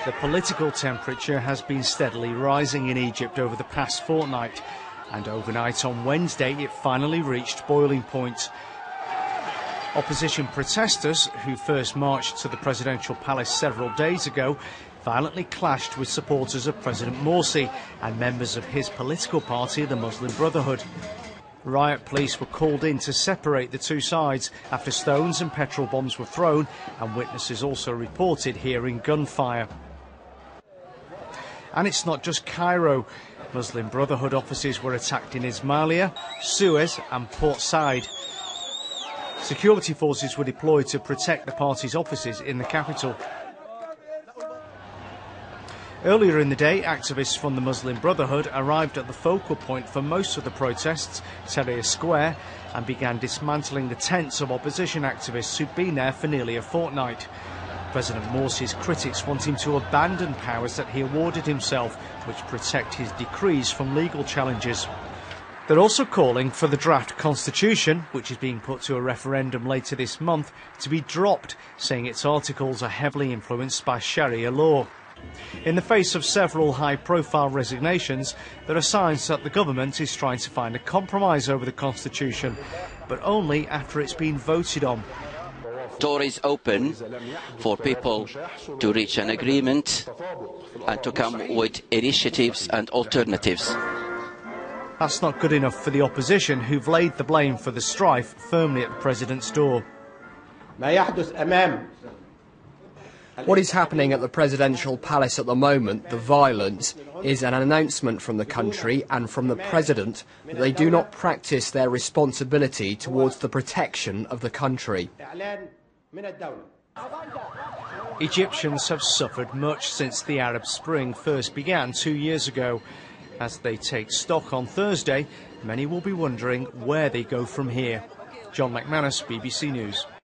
The political temperature has been steadily rising in Egypt over the past fortnight, and overnight on Wednesday it finally reached boiling point. Opposition protesters, who first marched to the presidential palace several days ago, violently clashed with supporters of President Morsi and members of his political party, the Muslim Brotherhood. Riot police were called in to separate the two sides after stones and petrol bombs were thrown, and witnesses also reported hearing gunfire. And it's not just Cairo. Muslim Brotherhood offices were attacked in Ismailia, Suez and Port Said. Security forces were deployed to protect the party's offices in the capital. Earlier in the day, activists from the Muslim Brotherhood arrived at the focal point for most of the protests, Tahrir Square, and began dismantling the tents of opposition activists who'd been there for nearly a fortnight. President Morsi's critics want him to abandon powers that he awarded himself, which protect his decrees from legal challenges. They're also calling for the draft constitution, which is being put to a referendum later this month, to be dropped, saying its articles are heavily influenced by Sharia law. In the face of several high-profile resignations, there are signs that the government is trying to find a compromise over the constitution, but only after it's been voted on. Door is open for people to reach an agreement and to come with initiatives and alternatives. That's not good enough for the opposition, who've laid the blame for the strife firmly at the president's door. What is happening at the presidential palace at the moment, the violence, is an announcement from the country and from the president that they do not practice their responsibility towards the protection of the country. Egyptians have suffered much since the Arab Spring first began 2 years ago. As they take stock on Thursday, many will be wondering where they go from here. John McManus, BBC News.